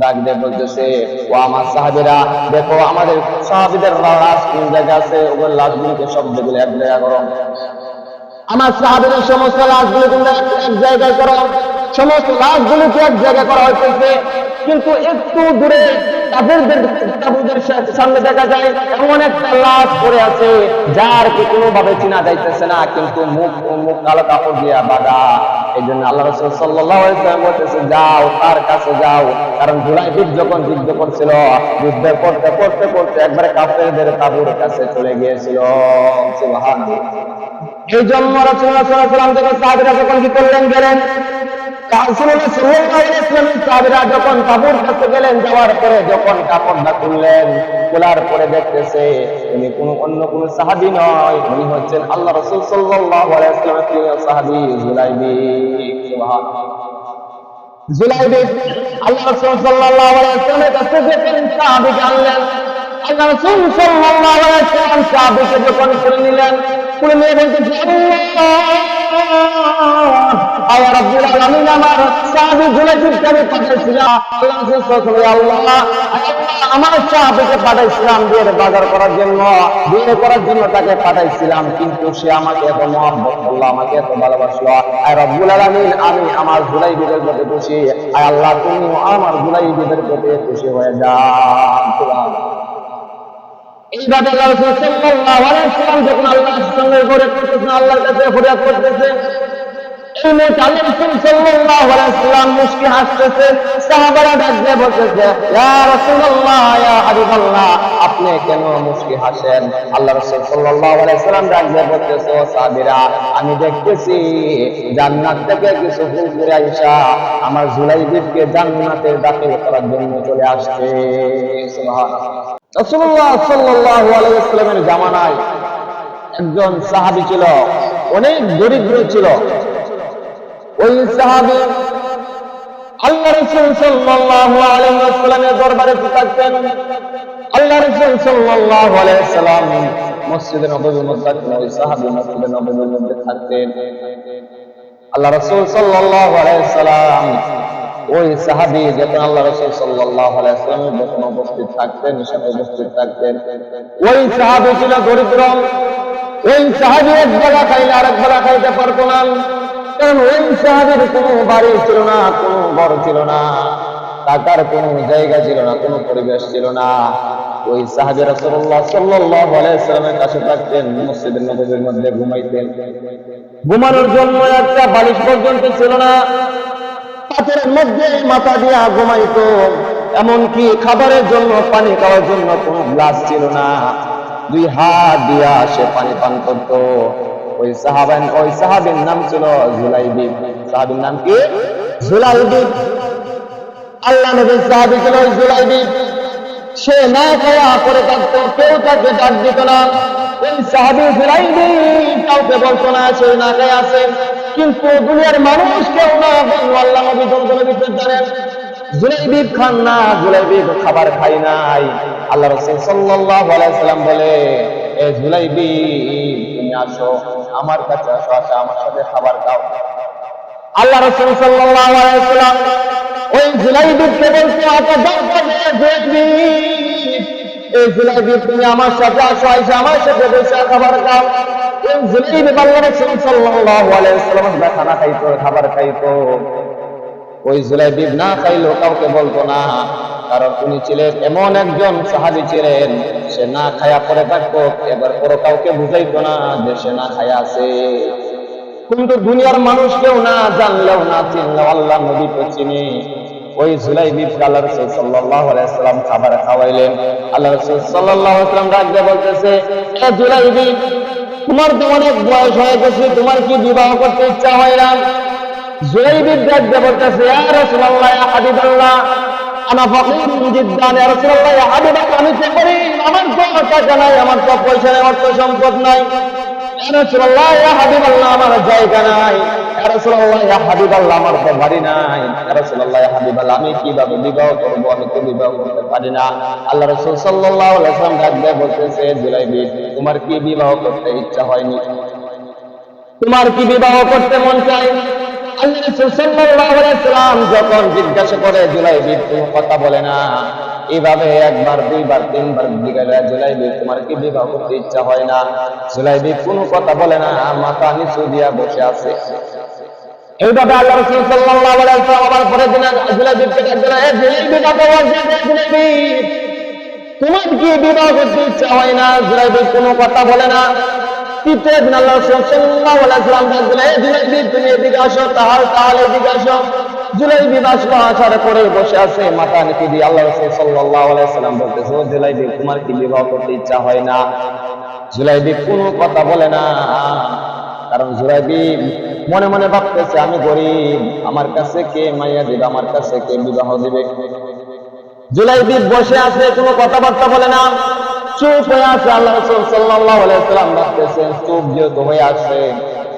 ডাক দিয়ে বলতেছে, ও আমার সাহাবীরা, দেখো আমাদের সাহাবীদের লাশ কোন জায়গায় আছে, ওগুলো লাশগুলোকে সবগুলো এক জায়গায় করো। আমার সাহাবীদের সমস্ত লাশগুলো তোমরা এক জায়গায় করো। সমস্ত লাশগুলোকে এক জায়গায় করা হইতেছে, কিন্তু একটু দূরে তাবুদের সামনে দেখা যায় এমন একটা লাশ পড়ে আছে যার কি কোনোভাবে চেনা যাইতেছে না, কিন্তু মুখ কালো কাপড় দিয়ে বাঁধা। এই জন্য আল্লাহ রাসূল সাল্লাল্লাহু আলাইহি ওয়াসাল্লাম বলতেছে, যাও তার কাছে যাও, কারণ হুনাইন যখন যুদ্ধ করছিল, যুদ্ধ করতে করতে করতে একবারে কাফেরদের তাবুর কাছে চলে গিয়েছিল। সুবহানাল্লাহ। এই জন্য রাসূলুল্লাহ সাল্লাল্লাহু আলাইহি ওয়াসাল্লাম যখন সাহাবীরা যখন কি করলেন গেলেন, রাসূলুল্লাহ সাল্লাল্লাহু আলাইহি ওয়াসাল্লাম সাহাবীরা যখন তাবুর কাছে গেলেন, যাওয়ার পরে যখন কাপড়টা খুললেন, খোলার পরে দেখতেছে উনি অন্য কোন সাহাবী নয়, উনি হচ্ছেন আল্লাহ রাসূল সাল্লাল্লাহু আলাইহি ওয়াসাল্লামের প্রিয় সাহাবী জুলাইবিব। সুবহানাল্লাহ। জুলাইবিব আল্লাহ রাসূল সাল্লাল্লাহু আলাইহি ওয়াসাল্লামের কাছে যখন সাহাবীকে আনলেন, আল্লাহ রাসূল সাল্লাল্লাহু আলাইহি ওয়াসাল্লাম সাহাবীকে যখন করে নিলেন, করে নিয়ে বলতেছে, আল্লাহ রাব্বুল আলামিন আমার সাহাবী জুলাইবিবকে আমি পাঠাইছিলাম, আল্লাহ আমার সাহাবীকে পাঠাইছিলাম বিয়ের বাজার করার জন্য, বিয়ে করার জন্য তাকে পাঠাইছিলাম, কিন্তু সে আমাকে এত মহব্বত করলো, আমাকে এত ভালোবাসলো। আর রাব্বুল আলামিন আমি আমার জুলাইবিবের প্রতি খুশি, আর আল্লাহ তুমি আমার জুলাইবিবের প্রতি খুশি হয়ে যান। সুবহানাল্লাহ। এইভাবে আল্লাহ রাসূল সাল্লাল্লাহু আলাইহি ওয়াসাল্লাম যখন আল্লাহর সঙ্গে গড়ে করতেছেন, আল্লাহর কাছে ফরিয়াদ করতেছেন, এই মুহূর্তে আল্লাহ রাসূল সাল্লাল্লাহু আলাইহি ওয়াসাল্লাম মুস্কি হাসতেছে। সাহাবারা ডাক দিয়ে বলতেছে, ইয়া রাসূলুল্লাহ, ইয়া হাবিবাল্লাহ, আপনি কেন মুস্কি হাসেন? আল্লাহ রাসূল সাল্লাল্লাহু আলাইহি ওয়াসাল্লাম ডাক দিয়ে বলতেছে, ও সাহাবীরা, আমি দেখতেছি জান্নাত থেকে কিছু হুজুর আয়েশা আমার জুলাইবিবকে জান্নাতে দাখিল করার জন্য চলে আসছে। সুবহানাল্লাহ। রাসূলুল্লাহ সাল্লাল্লাহু আলাইহি ওয়াসাল্লামের জামানায় একজন সাহাবী ছিল, অনেক দরিদ্র ছিল। ওই সাহাবী আল্লাহ রাসূল সাল্লাল্লাহু আলাইহি ওয়াসাল্লামের দরবারে থাকতেন। আল্লাহ রাসূল সাল্লাল্লাহু আলাইহি ওয়াসাল্লাম মসজিদে নববীর মধ্যে থাকতেন, ওই সাহাবী মসজিদে নববীর মধ্যে থাকতেন। আল্লাহ রাসূল সাল্লাল্লাহু আলাইহি ওয়াসাল্লাম ওই সাহাবী যখন আল্লাহ রাসূল সাল্লাল্লাহু আলাইহি ওয়াসাল্লামের যখন উপস্থিত থাকতেন, সাথে উপস্থিত থাকতেন, ওই সাহাবী ছিল দরিদ্র। ওই সাহাবী এক বেলা খাইলে আরেক বেলা খাইতে পারতো না, কারণ ওই সাহাবীর কোনো বাড়ি ছিল না, কোনো ঘর ছিল না, থাকার কোনো জায়গা ছিল না, কোনো পরিবেশ ছিল না। ওই সাহাবী রাসূলুল্লাহ সাল্লাল্লাহু আলাইহি ওয়াসাল্লামের কাছে থাকতেন, মসজিদের নববীর মধ্যে ঘুমাইতেন। ঘুমানোর জন্য একটা বালিশ পর্যন্ত ছিল না, পাথরের মধ্যে মাথা দিয়া ঘুমাইতো। এমনকি খাবারের জন্য, পানি খাওয়ার জন্য কোনো গ্লাস ছিল না, দুই হাত দিয়া সে পানি পান করত। ওই সাহাবীর নাম ছিল জুলাইবিব। সাহাবীর নাম কি? জুলাইবিব। আল্লাহ নবীর সাহাবী ছিল জুলাইবিব। সে না খাওয়া পড়ে থাকতো, কেউ তাকে ডাক দিত না। ওই সাহাবী জুলাইবিব কাউকে বলতো না সে না খেয়ে আছে, কিন্তু দুনিয়ার মানুষ কেউ না বলল, আল্লাহ নবী ভিতর জানেন জুলাইবিব খান না, জুলাইবিব খাবার খাই নাই। আল্লাহ রাসূল সাল্লাল্লাহু আলাইহি ওয়াসাল্লাম বলে, এ জুলাইবিব তুমি আসো, আমার কাছে আসো, আসো আমার সাথে খাবার খাও। আল্লাহ রাসূল সাল্লাল্লাহু আলাইহি ওয়াসাল্লাম ওই জুলাইবিবকে বলতে, আচ্ছা জুলাইবিব, এই জুলাইবিব তুমি আমার সাথে আসো, আইসা আমার সাথে বসে খাবার খাও। ওই জুলাইবিব আল্লাহ রাসূল সাল্লাল্লাহু আলাইহি ওয়াসাল্লামের খানা খাইতো, খাবার খাইতো। ওই জুলাইবিব না খাইলো কাউকে বলতো না, কারণ উনি ছিলেন এমন একজন সাহাবী ছিলেন, সে না খায়া পরে থাকতো, এবার পরে কাউকে বুঝাইতো না যে সে না খায়া আছে। কিন্তু দুনিয়ার মানুষ কেউ না জানলেও না চিনলেও আল্লাহ নবী তো চিনি। ওই জুলাইবিব আল্লাহ রাসূল সাল্লাল্লাহু আলাইহি ওয়াসাল্লাম খাবার খাওয়াইলেন। আল্লাহ রাসূল সাল্লাল্লাহু আলাইহি ওয়াসাল্লাম ডাক দিয়ে বলতেছে, এ জুলাইবিব, তোমার তো অনেক বয়স হয়ে গেছে, তোমার কি বিবাহ করতে ইচ্ছা হয় না? জুলাইবিব ডাক দিয়ে বলতেছে, ইয়া রাসূলুল্লাহ, ইয়া হাবিবাল্লাহ, আনা ফাকিরুন জিদ্দান, ইয়া রাসূলুল্লাহ, ইয়া হাবিবাল্লাহ, আমি তো গরীব, আমার তো টাকা নাই, আমার তো পয়সা নাই, অর্থ সম্পদ নাই। ইয়া রাসূলুল্লাহ, ইয়া হাবিবাল্লাহ, আমার জায়গা নাই। ইয়া রাসূলুল্লাহ, ইয়া হাবিবাল্লাহ, আমার তো বাড়ি নাই। ইয়া রাসূলুল্লাহ, ইয়া হাবিবাল্লাহ, আমি কিভাবে বিবাহ করব? আমি তো বিবাহ করতে পারি না। আল্লাহ রাসূল সাল্লাল্লাহু আলাইহি ওয়াসাল্লাম ডাক দিয়ে বলতেছে, জুলাইবিব, তোমার কি বিবাহ করতে ইচ্ছা হয়নি? তোমার কি বিবাহ করতে মন চায়? আল্লাহ রাসূল সাল্লাল্লাহু আলাইহি ওয়াসাল্লাম যখন জিজ্ঞাসা করে জুলাইবিব কোনো কথা বলে না, এইভাবে একবার দুইবার তিনবার জিজ্ঞাসা, জুলাইবিব তোমার কি বিবাহ করতে ইচ্ছা হয় না? জুলাইবিব কোনো কথা বলে না, মাথা নিচু দিয়া বসে আছে। এইভাবে আল্লাহ রাসূল সাল্লাল্লাহু আলাইহি ওয়াসাল্লাম আবার পরের দিন জুলাইবিবকে ডাক দিলেন, এ জুলাইবিব আবার জুলাইবিব তোমার কি বিবাহ করতে ইচ্ছা হয় না? জুলাইবিব কোনো কথা বলে না। তৃতীয় দিন আল্লাহ রাসূল সাল্লাল্লাহু আলাইহি ওয়াসাল্লাম ডাক দিলেন, এ জুলাইবিব তুমি এদিকে আসো, তাহলে এদিকে আসো। জুলাইবিব আসলো, আসার পরে বসে আছে মাথা নিচু দিয়ে। আল্লাহ রাসূল সাল্লাল্লাহু আলাইহি ওয়াসাল্লাম বলতেছে, ও জুলাইবিব তোমার কি বিবাহ করতে ইচ্ছা হয় না? জুলাইবিব কোনো কথা বলে না, কারণ জুলাইবিব মনে মনে ভাবতেছে আমি গরিব, আমার কাছে কে মাইয়া দিবে, আমার কাছে কে বিবাহ দিবে। জুলাইবিব বসে আছে, কোনো কথাবার্তা বলে না, চুপ হয়ে আছে। আল্লাহ রাসূল সাল্লাল্লাহু আলাইহি ওয়াসাল্লাম ভাবতেছেন চুপ যেহেতু হয়ে আছে,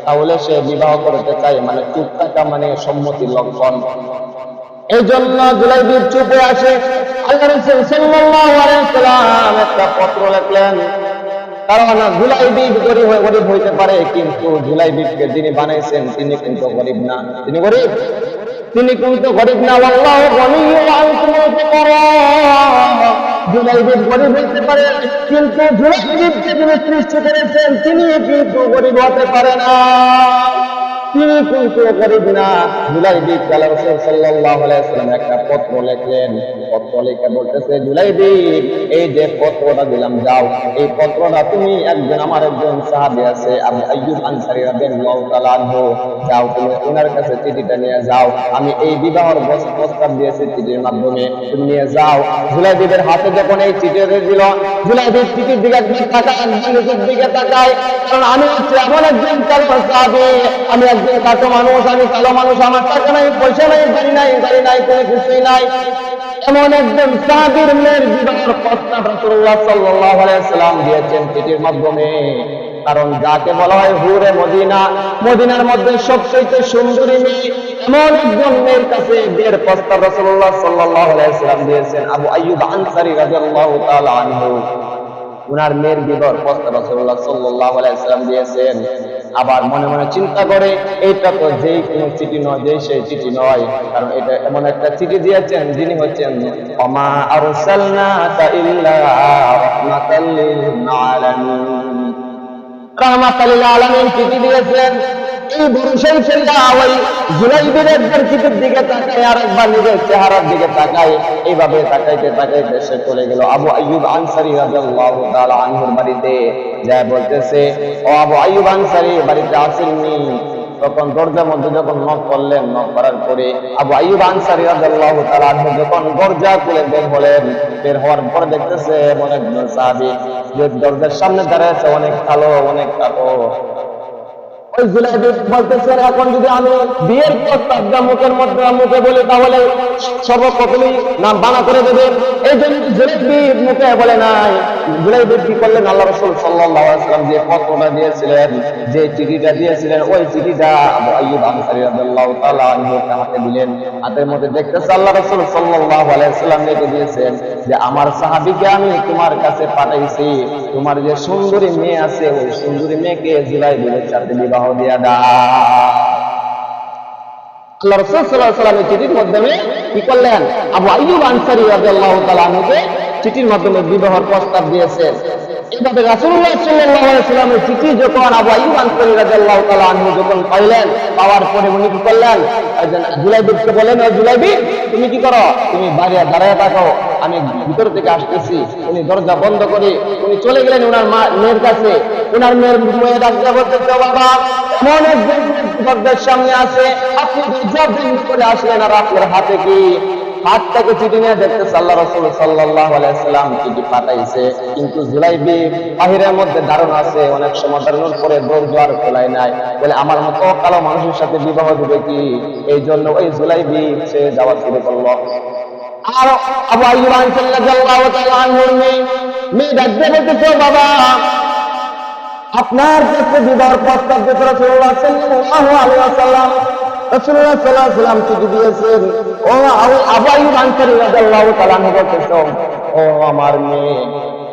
তাহলে সে বিবাহ করতে চায়, মানে চুপ থাকা মানে সম্মতির লক্ষণ। এই জন্য জুলাইবিব চুপ হয়ে আসে। আল্লাহ রাসূল সাল্লাল্লাহু আলাইহি ওয়াসাল্লাম একটা পত্র লিখলেন, কারণ জুলাইবিব গরিব হইতে পারে, কিন্তু জুলাইবিবকে যিনি বানাইছেন তিনি কিন্তু গরিব না। তিনি কিন্তু গরিব না। আল্লাহু গনিয়্যুন ওয়া আনতুমুল ফুকারা। জুলাইবিব গরিব হইতে পারে, কিন্তু জুলাইবিবকে যিনি সৃষ্টি করেছেন তিনি কিন্তু গরিব হতে পারে না, তিনি কিন্তু গরিব না। জুলাইবিব আল্লাহ রাসূল সাল্লাল্লাহু আলাইহি ওয়াসাল্লাম একটা পত্র লিখলেন। পত্র লিখে বলতেছে, জুলাইবিব এই যে পত্রটা দিলাম, যাও এই পত্রটা তুমি আমার একজন সাহাবী আছে আবু আইয়ুব আনসারী রাদিয়াল্লাহু তাআলা আনহু, যাও তুমি ওনার কাছে চিঠিটা নিয়ে যাও, আমি এই বিবাহের প্রস্তাব দিয়েছি চিঠির মাধ্যমে, তুমি নিয়ে যাও। জুলাইবিবের হাতে যখন এই চিঠিটা দিল, জুলাইবিব চিঠির দিকে তাকায়, নিজের দিকে তাকায়, কারণ আমি হচ্ছে এমন একজন কালো সাহাবী, আমি একজন কালো মানুষ, আমি কালো মানুষ, আমার টাকা নাই, পয়সা নাই, গাড়ি নাই, কোনো কিছুই নাই। এমন একজন সাহাবীর মেয়ের বিবাহের প্রস্তাব রাসূলুল্লাহ সাল্লাল্লাহু আলাইহি ওয়াসাল্লাম দিয়েছেন চিঠির মাধ্যমে। কারণ যাকে বলা হয় হুরে মদিনা, মদিনার মধ্যে সবচেয়ে সুন্দরী মেয়ে, এমন একজন মেয়ের কাছে বিয়ের প্রস্তাব রাসূলুল্লাহ সাল্লাল্লাহু আলাইহি ওয়াসাল্লাম দিয়েছেন। আবু আইয়ুব আনসারী রাদিয়াল্লাহু তাআলা আনহু, উনার মেয়ের বিবাহের প্রস্তাব রাসূলুল্লাহ সাল্লাল্লাহু আলাইহি ওয়াসাল্লাম দিয়েছেন। আবার মনে মনে চিন্তা করে, এইটা তো যেই কোনো চিঠি নয়, সেই চিঠি নয়, কারণ এটা এমন একটা চিঠি দিয়েছেন যিনি হচ্ছেন ওমা আরসালনাকা ইল্লা রাহমাতাল লিল আলামিন, রাহমাতাল লিল আলামিন চিঠি দিয়েছেন। এই ভরসাই ছেলেটা ওই জুলাইবিবের চিঠির দিকে তাকায়, আর একবার নিজের চেহারার দিকে তাকায়। এইভাবে তাকাইতে তাকাইতে সে চলে গেল আবু আইয়ুব আনসারী রাদিয়াল্লাহু তাআলা আনহুর বাড়িতে। যা বলতেছে, ও আবু আইয়ুব আনসারী বাড়িতে আসেননি? তখন দরজার মধ্যে যখন নক করলেন, নক করার পরে আবু আইয়ুব আনসারী রাদিয়াল্লাহু তাআলা আনহু যখন দরজা খুলে বের হলেন, বের হওয়ার পর দেখতেছে অনেক সাহাবী যে দরজার সামনে দাঁড়িয়ে আছে, অনেক কালো, অনেক কালো। ওই জুলাইবিব বলতেছেন, এখন যদি আমি বিয়ের প্রস্তাবটা মুখে বলি তাহলে সর্বপ্রথমই নাম বানা করে দেবে। এই জন্য জুলাইবিব মুখে বলে নাই। জুলাইবিব কি করলেন, আল্লাহ রাসূল সাল্লাল্লাহু আলাইহি ওয়াসাল্লাম যে পত্রটা দিয়েছিলেন, যে চিঠিটা দিয়েছিলেন, ওই চিঠিটা আবু আইয়ুব আনসারী রাদিয়াল্লাহু তাআলা আনহুর হাতে দিলেন। হাতের মধ্যে দেখতেছে আল্লাহ রাসূল সাল্লাল্লাহু আলাইহি ওয়াসাল্লাম লিখে দিয়েছেন যে আমার সাহাবীকে আমি তোমার কাছে পাঠাইছি, তোমার যে সুন্দরী মেয়ে আছে ওই সুন্দরী মেয়েকে জুলাইবিবের সাথে বিবাহ দিয়া দাও। আল্লাহ রাসূল সাল্লাল্লাহু আলাইহি ওয়াসাল্লাম চিঠির মাধ্যমে কি করলেন, আবু আইয়ুব আনসারী রাদিয়াল্লাহু তাআলা আনহুকে চিঠির মাধ্যমে বিবাহের প্রস্তাব দিয়েছেন। এইভাবে রাসূলুল্লাহ সাল্লাল্লাহু আলাইহি ওয়াসাল্লামের চিঠি যখন আবু আইয়ুব আনসারী রাদিয়াল্লাহু তাআলা আনহু যখন পাইলেন, পাওয়ার পরে উনি কি করলেন, জুলাইবিবকে বলেন, জুলাইবিব তুমি কি করো, তুমি বাইরে দাঁড়ায় থাকো, আমি ভিতর থেকে আসতেছি। উনি দরজা বন্ধ করে উনি চলে গেলেন ওনার মেয়ের কাছে। ওনার মেয়ে ডাকতে বলতেছে, বাবা এমন একজন দরজার সামনে আছে, আপনি দরজা বন্ধ করে আসলেন, আর আপনার হাতে কি? হাত থেকে চিঠি নিয়ে দেখতেছে আল্লাহ রাসূল সাল্লাল্লাহু আলাইহি ওয়াসাল্লাম চিঠি পাঠাইছে, কিন্তু জুলাইবিব বাহিরের মধ্যে দাঁড়ানো আছে। অনেক সময় দাঁড়ানোর পরে দরজা আর খোলাই নাই, বলে আমার মতো কালো মানুষের সাথে বিবাহ দিবে কি? এই জন্য ওই জুলাইবিব সে যাওয়া শুরু করলো। আর আবু আইয়ুব আনসারী রাদিয়াল্লাহু তাআলা আনহুর মেয়ে ডাকতে বলতেছে, বাবা আপনার কাছে বিবাহের প্রস্তাব দিতে রাসূলুল্লাহ সাল্লাল্লাহু আলাইহি ওয়াসাল্লাম, রাসূলুল্লাহ সাল্লাল্লাহু আলাইহি ওয়াসাল্লাম চিঠি দিয়েছেন। ও আবু আইয়ুব আনসারী রাদিয়াল্লাহু তাআলা আনহু বলতেছে, ও আমার মেয়ে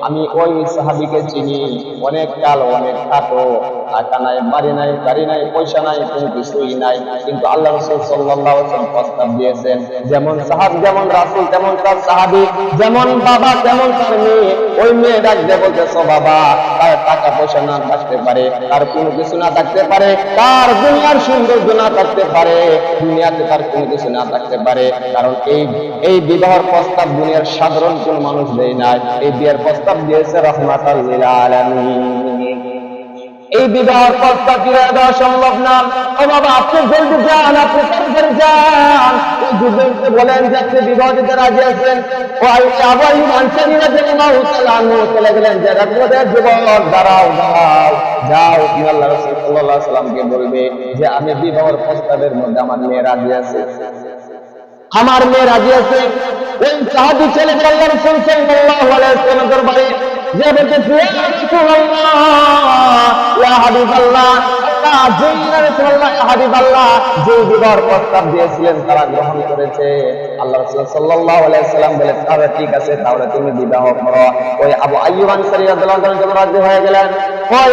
আমি ওই সাহাবীকে চিনি, অনেক কালো, অনেক খাটো, টাকা নাই, বাড়ি নাই, গাড়ি নাই, পয়সা নাই, কোনো কিছুই নাই, কিন্তু আল্লাহ রাসূল সাল্লাল্লাহু আলাইহি ওয়াসাল্লাম প্রস্তাব দিয়েছেন, যেমন সাহাব যেমন রাসূল তেমন তার সাহাবী, যেমন বাবা তেমন তার মেয়ে। ওই মেয়ে ডাক দিয়ে বলতেছে, বাবা, তার টাকা পয়সা না থাকতে পারে, তার কোনো কিছু না থাকতে পারে, তার দুনিয়ার সৌন্দর্য না থাকতে পারে, দুনিয়াতে তার কোনো কিছু না থাকতে পারে, কারণ এই বিবাহের প্রস্তাব দুনিয়ার সাধারণ কোন মানুষ দেয় নাই, এই বিয়ের প্রস্তাব দিয়েছে রাহমাতাল লিল আলামিন। এই বিবাহের প্রস্তাব ফিরিয়ে দেওয়া সম্ভব না। ও বাবা, আপনি জলদি যান, আপনি তাড়াতাড়ি যান। ওই যুবককে বলেন যে আপনি বিবাহ দিতে রাজি আছেন। ও আবু আইয়ুব আনসারী রাদিয়াল্লাহু তাআলা আনহু চলে গেলেন যে, রাজপুতের যুবক, দাঁড়াও দাঁড়াও, যাও তুমি আল্লাহ রাসূল সাল্লাল্লাহু আলাইহি ওয়াসাল্লামকে বলবে যে আমি বিবাহের প্রস্তাবের মধ্যে আমার মেয়ে রাজি আছে, আমার মেয়ে রাজি আছে। ওই সাহাবী ছেলে আল্লাহ রাসূল সাল্লাল্লাহু আলাইহি ওয়াসাল্লামের দরবারে যে বলতেছে, ইয়া রাসূলুল্লাহ, ইয়া হাবিবাল্লাহ, যে বিবাহের প্রস্তাব দিয়েছিলেন তারা গ্রহণ করেছে। আল্লাহ রাসূল সাল্লাল্লাহু আলাইহি ওয়াসাল্লাম বলে, তাহলে ঠিক আছে, তাহলে তুমি বিবাহ করো। ওই আবু আইয়ুব আনসারী রাদিয়াল্লাহু তাআলা যখন রাজি হয়ে গেলেন, ওই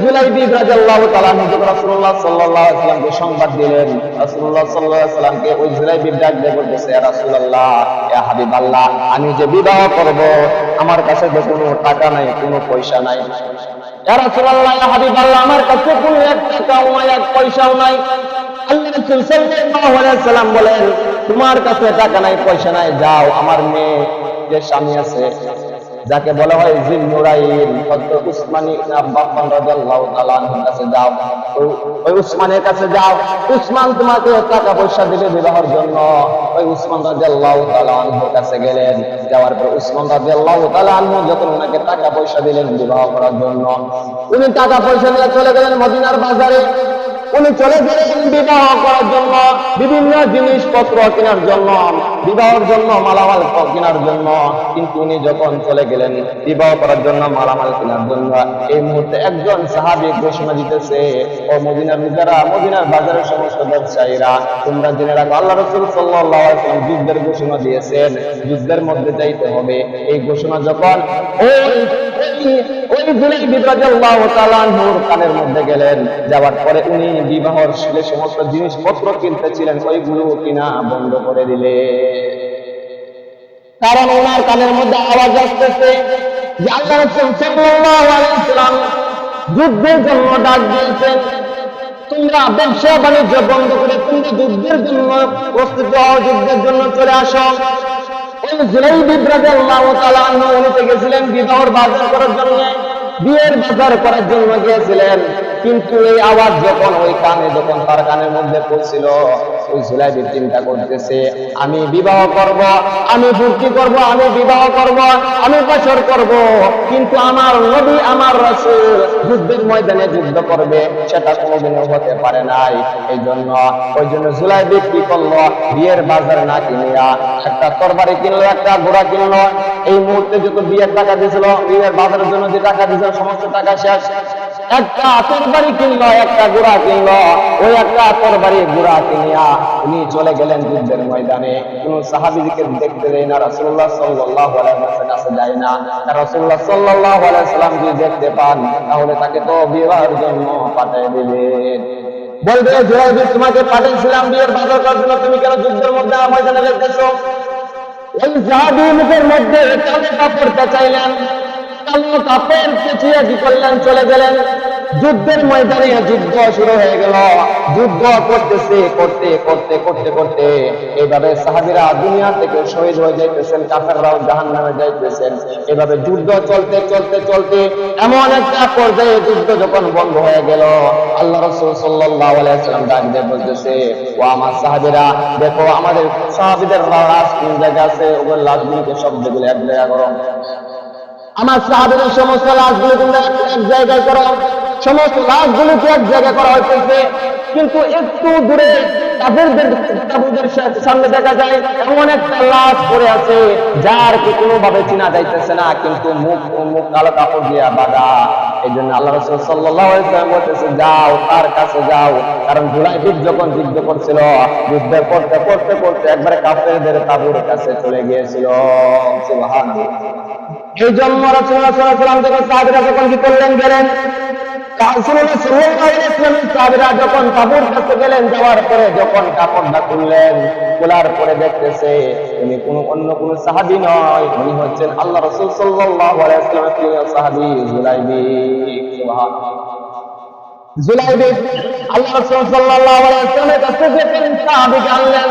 জুলাইবিব রাদিয়াল্লাহু তাআলা যখন রাসূলুল্লাহ সাল্লাল্লাহু আলাইহি ওয়াসাল্লামকে সংবাদ দিলেন, রাসূলুল্লাহ সাল্লাল্লাহু আলাইহি ওয়াসাল্লামকে ওই জুলাইবিব ডাক দিয়ে বলতেছে, ইয়া রাসূলুল্লাহ, ইয়া হাবিবাল্লাহ, আমি যে বিবাহ করব আমার কাছে তো কোনো টাকা নাই, কোনো পয়সা নাই। ইয়া রাসূলুল্লাহ, ইয়া হাবিবাল্লাহ, আমার কাছে কোনো এক টাকাও নাই, এক পয়সাও নাই। আল্লাহ রাসূল সাল্লাল্লাহু আলাইহি ওয়াসাল্লাম বলেন, তোমার কাছে টাকা নাই, পয়সা নাই, যাও আমার মেয়ে যে স্বামী আছে, যাকে বলা হয় জিন্নুরাইন, হযরত উসমান ইবনে আফফান রাদিয়াল্লাহু তাআলা আনহুর কাছে যাও। ওই উসমানের কাছে যাও, উসমান তোমাকে টাকা পয়সা দিবে বিবাহের জন্য। ওই উসমান রাদিয়াল্লাহু তাআলা আনহুর কাছে গেলেন, যাওয়ার পর উসমান রাদিয়াল্লাহু তাআলা আনহু যখন ওনাকে টাকা পয়সা দিলেন বিবাহ করার জন্য, উনি টাকা পয়সা নিয়ে চলে গেলেন মদিনার বাজারে। উনি চলে গেলেন বিবাহ করার জন্য, বিভিন্ন জিনিসপত্র কেনার জন্য, বিবাহের জন্য মালামাল কেনার জন্য। কিন্তু উনি যখন চলে গেলেন বিবাহ করার জন্য, মালামাল কেনার জন্য, এই মুহূর্তে একজন সাহাবী ঘোষণা দিতেছে, ও মদিনার লোকেরা, মদিনার বাজারের সমস্ত ব্যবসায়ীরা, তোমরা জেনে রাখো, আল্লাহ রাসূল সাল্লাল্লাহু আলাইহি ওয়াসাল্লাম যুদ্ধের ঘোষণা দিয়েছেন, যুদ্ধের মধ্যে যাইতে হবে। এই ঘোষণা যখন ওই জুলাইবিব রাদিয়াল্লাহু তাআলা আনহুর কানের মধ্যে গেলেন, যাওয়ার পরে উনি বিবাহের যে সমস্ত জিনিসপত্র কিনতেছিলেন ওইগুলো কিনা বন্ধ করে দিলে। কারণ ওনার কানের মধ্যে আওয়াজ আসতেছে যে আল্লাহ রাসূল সাল্লাল্লাহু আলাইহি ওয়াসাল্লাম যুদ্ধের জন্য ডাক দিয়েছেন, তোমরা ব্যবসা বাণিজ্য বন্ধ করে তোমরা যুদ্ধের জন্য প্রস্তুত হও, যুদ্ধের জন্য চলে আসো। ওই জুলাইবিব রাদিয়াল্লাহু তাআলা আনহু উনি গেছিলেন বিবাহের বাজার করার জন্য, বিয়ের বাজার করার জন্য গিয়েছিলেন। কিন্তু এই আওয়াজ যখন ওই কানে, যখন তার কানের মধ্যে পড়ছিল, ওই জুলাইবিব চিন্তা করতেছে, আমি বিবাহ করব, আমি ফুর্তি করব, আমি বিবাহ করব, আমি বছর করব, কিন্তু আমার নবী, আমার রাসূল যুদ্ধের ময়দানে যুদ্ধ করবে, সেটা কোনোদিনও হতে পারে নাই। ওই জন্য জুলাইবিব কি করলো, বিয়ের বাজার না কিনিয়া একটা তরবারি কিনলো, একটা ঘোড়া কিনলো। এই মুহূর্তে যত বিয়ের টাকা দিয়েছিল, বিয়ের বাজারের জন্য যে টাকা দিয়েছিল, সমস্ত টাকা শেষ। একটা তরবারি কিনলো, একটা ঘোড়া কিনলো। ওই একটা তরবারি ঘোড়া কিনিয়া উনি চলে গেলেন যুদ্ধের ময়দানে। কোন সাহাবীকে দেখতে দেয় না, রাসূলুল্লাহ সাল্লাল্লাহু আলাইহি ওয়াসাল্লামের কাছে যায় না। রাসূলুল্লাহ সাল্লাল্লাহু আলাইহি ওয়াসাল্লাম যদি দেখতে পান, তাহলে তাকে তো বিবাহের জন্য পাঠিয়ে দিবেন। বলবে, জুলাইবিব, তোমাকে পাঠিয়েছিলাম বিয়ের বাজার করার জন্য, তুমি কেন যুদ্ধের মধ্যে ময়দানে দেখতেছো? ওই সাহাবী মুখের মধ্যে কালো কাপড় চাইলেন, কালো কাপড় পেঁচিয়ে কি করলেন, চলে গেলেন যুদ্ধের ময়দানে। যুদ্ধ শুরু হয়ে গেল, যুদ্ধ করতেছে, করতে করতে করতে করতে এইভাবে সাহাবীরা দুনিয়া থেকে শহীদ হয়ে যাইতেছেন, কাফেররাও জাহান্নামে যাইতেছেন। এভাবে যুদ্ধ চলতে চলতে চলতে এমন একটা পর্যায়ে যুদ্ধ যখন বন্ধ হয়ে গেল, আল্লাহ রাসূল সাল্লাল্লাহু আলাইহি ওয়াসাল্লাম ডাক দিয়ে বলতেছে, ও আমার সাহাবীরা, দেখো আমাদের সাহাবীদের লাশ কোন জায়গায় আছে, ওগুলো লাশগুলোকে সবগুলো এক জায়গায় করো। আমার সাহাবীদের সমস্ত লাশগুলো তোমরা এক জায়গায় করো। সমস্ত লাশগুলোকে এক জায়গায় করা হইতেছে, কিন্তু একটু দূরে তাবুদের সামনে দেখা যায় এমন একটা লাশ পড়ে আছে যার কি কোনোভাবে চেনা যাইতেছে না, কিন্তু মুখ কালো কাপড় দিয়া বাঁধা। এই জন্য আল্লাহ রাসূল সাল্লাল্লাহু আলাইহি ওয়াসাল্লাম বলতেছে, যাও তার কাছে যাও। কারণ জুলাইবিব যখন যুদ্ধ করছিল, যুদ্ধ করতে করতে করতে একবারে কাফেরদের তাঁবুর কাছে চলে গিয়েছিল। সুবহানাল্লাহ। এই জন্য রাসূলুল্লাহ সাল্লাল্লাহু আলাইহি ওয়াসাল্লাম যখন সাহাবীরা যখন কি করলেন, গেলেন রাসূলুল্লাহ সাল্লাল্লাহু আলাইহি ওয়াসাল্লাম সাহাবীরা যখন তাঁবুর কাছে গেলেন, যাওয়ার পরে যখন কাপড়টা খুললেন, খোলার পরে দেখতেছে উনি অন্য কোন সাহাবী নয়, উনি হচ্ছেন আল্লাহ রাসূল সাল্লাল্লাহু আলাইহি ওয়াসাল্লামের প্রিয় সাহাবী জুলাইবিব। সুবহানাল্লাহ। জুলাইবিব আল্লাহ রাসূল সাল্লাল্লাহু আলাইহি ওয়াসাল্লামের কাছে যখন সাহাবীকে আনলেন,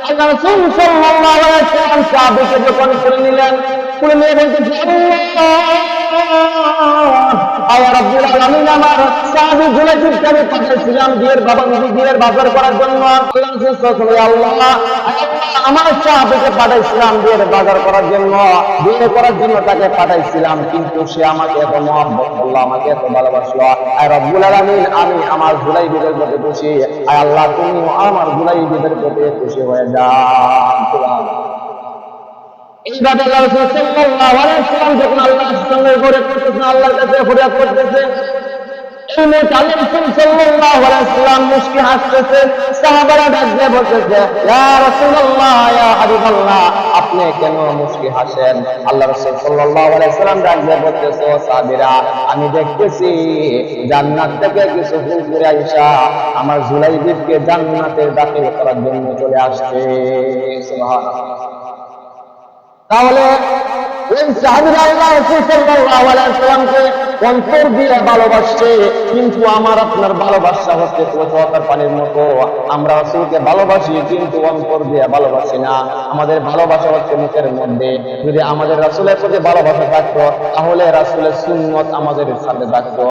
আল্লাহ রাসূল সাল্লাল্লাহু আলাইহি ওয়াসাল্লাম সাহাবীকে যখন করে নিলেন, করে নিয়ে বলতেছে, আল্লাহ রাব্বুল আলামিন আমার সাহাবী জুলাইবিবকে আমি পাঠিয়েছিলাম বিয়ের বাজার করার জন্য। আল্লাহ রাসূল সাল্লাল্লাহু আলাইহি ওয়াসাল্লাম আমার সাহাবীকে পাঠাইছিলাম বিয়ের বাজার করার জন্য, বিয়ে করার জন্য তাকে পাঠাইছিলাম, কিন্তু সে আমাকে এত মহব্বত করলো, আমাকে এত ভালোবাসলো। আয় রব্বুল আলামিন, আমি আমার জুলাইবিবের প্রতি খুশি। আয় আল্লাহ, তুমি আমার জুলাইবিবের প্রতি খুশি হয়ে যাও। সুবহানাল্লাহ। এইভাবে আল্লাহ রাসূল সাল্লাল্লাহু আলাইহি ওয়াসাল্লাম যখন আল্লাহর সঙ্গে ফরিয়াদ করতেছেন, আল্লাহর কাছে ফরিয়াদ করতেছেন, এই মুহূর্তে আল্লাহ রাসূল সাল্লাল্লাহু আলাইহি ওয়াসাল্লাম মুস্কি হাসতেছে। সাহাবারা ডাক দিয়ে বলতেছে, ইয়া রাসূলুল্লাহ, ইয়া হাবিবাল্লাহ, আপনি কেন মুস্কি হাসেন? আল্লাহ রাসূল সাল্লাল্লাহু আলাইহি ওয়াসাল্লাম ডাক দিয়ে বলতেছে, ও সাহাবীরা, আমি দেখতেছি জান্নাত থেকে কিছু হুজুর আয়েশা আমার জুলাইবিবকে জান্নাতে দাখিল করার জন্য চলে আসছে। সুবহানাল্লাহ। তাহলে এই সাহাবীরা আল্লাহ রাসূল সাল্লাল্লাহু আলাইহি ওয়াসাল্লামকে অন্তর দিয়ে ভালোবাসছে, কিন্তু আমার আপনার ভালোবাসা হচ্ছে কচুয়াতার পানির মতো। আমরা রাসূলকে ভালোবাসি কিন্তু অন্তর দিয়ে ভালোবাসি না। আমাদের ভালোবাসা হচ্ছে মুখের মধ্যে। যদি আমাদের রাসূলের প্রতি ভালোবাসা থাকতো, তাহলে রাসূলের সুন্নাত আমাদের সাথে থাকতো।